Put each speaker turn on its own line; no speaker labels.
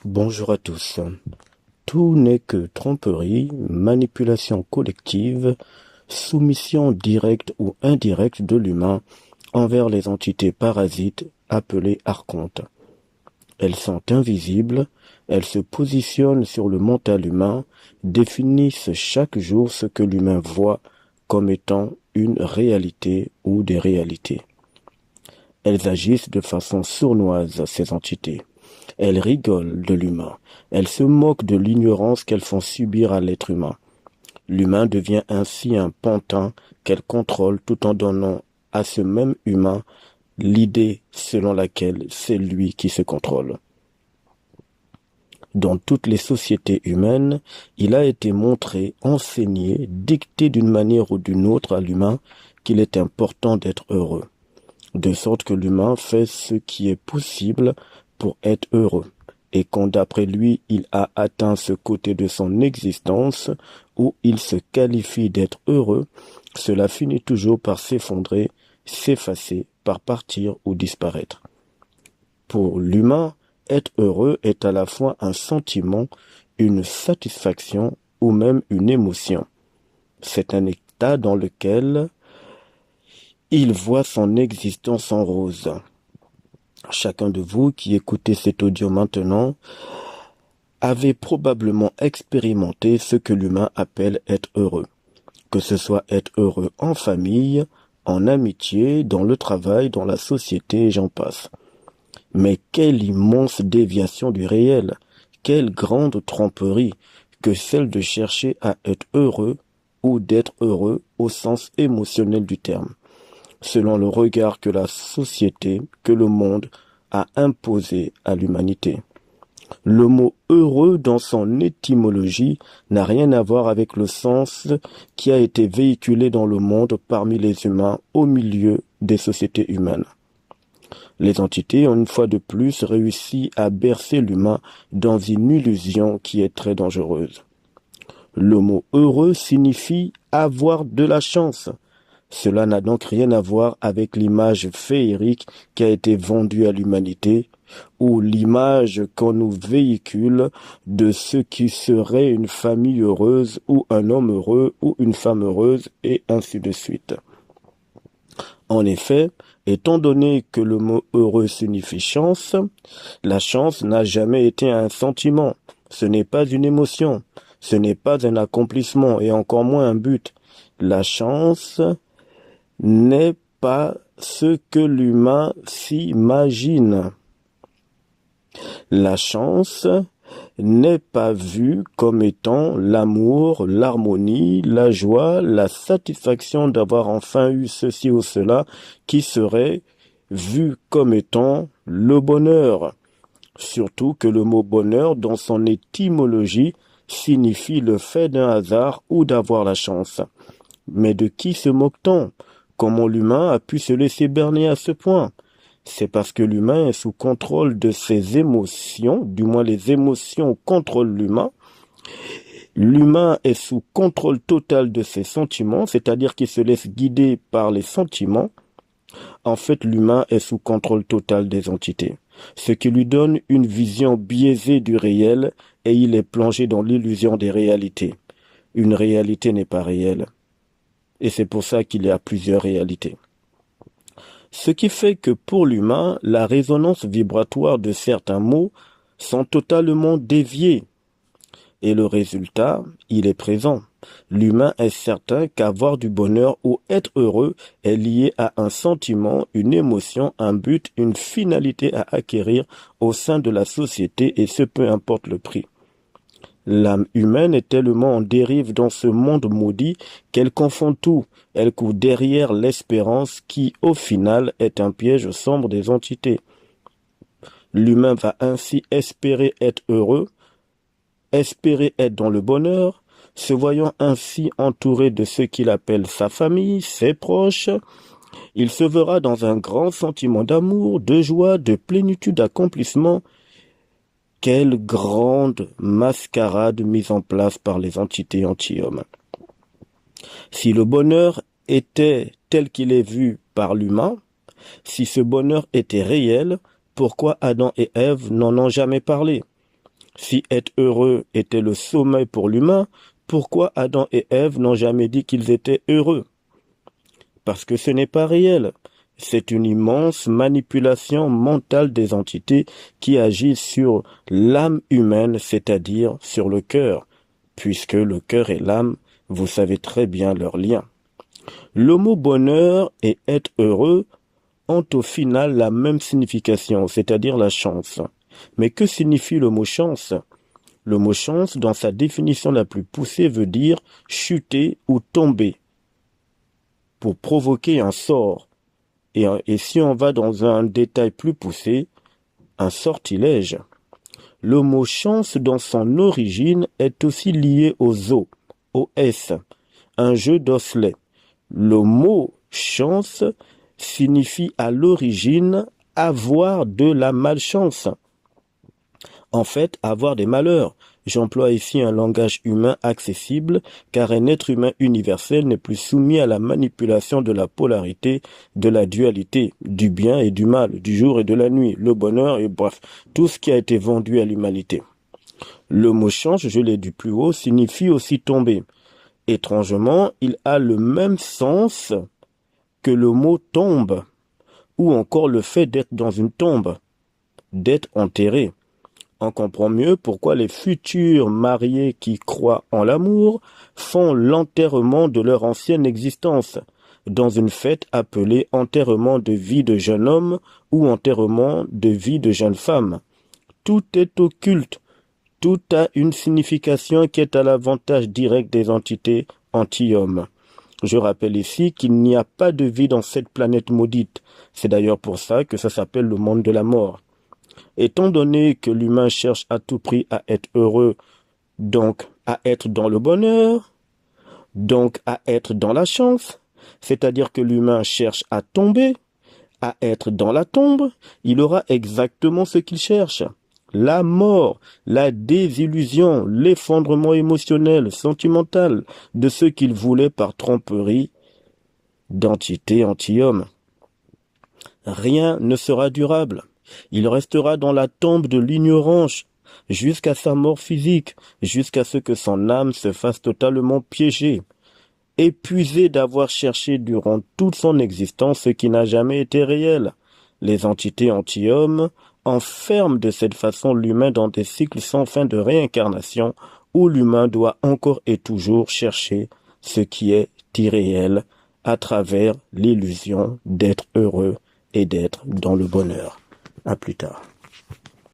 Bonjour à tous. Tout n'est que tromperie, manipulation collective, soumission directe ou indirecte de l'humain envers les entités parasites appelées archontes. Elles sont invisibles, elles se positionnent sur le mental humain, définissent chaque jour ce que l'humain voit comme étant une réalité ou des réalités. Elles agissent de façon sournoise, ces entités. Elles rigolent de l'humain. Elles se moquent de l'ignorance qu'elles font subir à l'être humain. L'humain devient ainsi un pantin qu'elles contrôlent tout en donnant à ce même humain l'idée selon laquelle c'est lui qui se contrôle. Dans toutes les sociétés humaines, il a été montré, enseigné, dicté d'une manière ou d'une autre à l'humain qu'il est important d'être heureux, de sorte que l'humain fait ce qui est possible pour être heureux. Et quand d'après lui il a atteint ce côté de son existence où il se qualifie d'être heureux, cela finit toujours par s'effondrer, s'effacer, par partir ou disparaître. Pour l'humain, être heureux est à la fois un sentiment, une satisfaction ou même une émotion. C'est un état dans lequel il voit son existence en rose. Chacun de vous qui écoutez cet audio maintenant avait probablement expérimenté ce que l'humain appelle être heureux. Que ce soit être heureux en famille, en amitié, dans le travail, dans la société, et j'en passe. Mais quelle immense déviation du réel, quelle grande tromperie que celle de chercher à être heureux ou d'être heureux au sens émotionnel du terme, selon le regard que la société, que le monde a imposé à l'humanité. Le mot heureux dans son étymologie n'a rien à voir avec le sens qui a été véhiculé dans le monde parmi les humains au milieu des sociétés humaines. Les entités ont une fois de plus réussi à bercer l'humain dans une illusion qui est très dangereuse. Le mot heureux signifie avoir de la chance. Cela n'a donc rien à voir avec l'image féerique qui a été vendue à l'humanité ou l'image qu'on nous véhicule de ce qui serait une famille heureuse ou un homme heureux ou une femme heureuse et ainsi de suite. En effet, étant donné que le mot heureux signifie chance, la chance n'a jamais été un sentiment, ce n'est pas une émotion, ce n'est pas un accomplissement et encore moins un but. La chance n'est pas ce que l'humain s'imagine. La chance n'est pas vue comme étant l'amour, l'harmonie, la joie, la satisfaction d'avoir enfin eu ceci ou cela qui serait vu comme étant le bonheur. Surtout que le mot bonheur, dans son étymologie, signifie le fait d'un hasard ou d'avoir la chance. Mais de qui se moque-t-on? Comment l'humain a pu se laisser berner à ce point? C'est parce que l'humain est sous contrôle de ses émotions, du moins les émotions contrôlent l'humain. L'humain est sous contrôle total de ses sentiments, c'est-à-dire qu'il se laisse guider par les sentiments. En fait, l'humain est sous contrôle total des entités, ce qui lui donne une vision biaisée du réel et il est plongé dans l'illusion des réalités. Une réalité n'est pas réelle. Et c'est pour ça qu'il y a plusieurs réalités. Ce qui fait que pour l'humain, la résonance vibratoire de certains mots sont totalement déviés. Et le résultat, il est présent. L'humain est certain qu'avoir du bonheur ou être heureux est lié à un sentiment, une émotion, un but, une finalité à acquérir au sein de la société et ce peu importe le prix. L'âme humaine est tellement en dérive dans ce monde maudit qu'elle confond tout. Elle court derrière l'espérance qui, au final, est un piège sombre des entités. L'humain va ainsi espérer être heureux, espérer être dans le bonheur, se voyant ainsi entouré de ce qu'il appelle sa famille, ses proches. Il se verra dans un grand sentiment d'amour, de joie, de plénitude, d'accomplissement. Quelle grande mascarade mise en place par les entités anti-hommes. Si le bonheur était tel qu'il est vu par l'humain, si ce bonheur était réel, pourquoi Adam et Ève n'en ont jamais parlé? Si être heureux était le sommet pour l'humain, pourquoi Adam et Ève n'ont jamais dit qu'ils étaient heureux? Parce que ce n'est pas réel. C'est une immense manipulation mentale des entités qui agissent sur l'âme humaine, c'est-à-dire sur le cœur, puisque le cœur et l'âme, vous savez très bien leur lien. Le mot bonheur et être heureux ont au final la même signification, c'est-à-dire la chance. Mais que signifie le mot chance? Le mot chance, dans sa définition la plus poussée, veut dire chuter ou tomber, pour provoquer un sort. Et si on va dans un détail plus poussé, un sortilège. Le mot chance, dans son origine, est aussi lié aux os, au S, un jeu d'osselets. Le mot chance signifie à l'origine avoir de la malchance. En fait, avoir des malheurs. J'emploie ici un langage humain accessible, car un être humain universel n'est plus soumis à la manipulation de la polarité, de la dualité, du bien et du mal, du jour et de la nuit, le bonheur et bref, tout ce qui a été vendu à l'humanité. Le mot change, je l'ai dit plus haut, signifie aussi tomber. Étrangement, il a le même sens que le mot tombe, ou encore le fait d'être dans une tombe, d'être enterré. On comprend mieux pourquoi les futurs mariés qui croient en l'amour font l'enterrement de leur ancienne existence, dans une fête appelée enterrement de vie de jeune homme ou enterrement de vie de jeune femme. Tout est occulte, tout a une signification qui est à l'avantage direct des entités anti-hommes. Je rappelle ici qu'il n'y a pas de vie dans cette planète maudite. C'est d'ailleurs pour ça que ça s'appelle le monde de la mort. Étant donné que l'humain cherche à tout prix à être heureux, donc à être dans le bonheur, donc à être dans la chance, c'est-à-dire que l'humain cherche à tomber, à être dans la tombe, il aura exactement ce qu'il cherche. La mort, la désillusion, l'effondrement émotionnel, sentimental de ce qu'il voulait par tromperie d'entité anti-homme. Rien ne sera durable. Il restera dans la tombe de l'ignorance jusqu'à sa mort physique, jusqu'à ce que son âme se fasse totalement piéger, épuisé d'avoir cherché durant toute son existence ce qui n'a jamais été réel. Les entités anti-hommes enferment de cette façon l'humain dans des cycles sans fin de réincarnation où l'humain doit encore et toujours chercher ce qui est irréel à travers l'illusion d'être heureux et d'être dans le bonheur. À plus tard.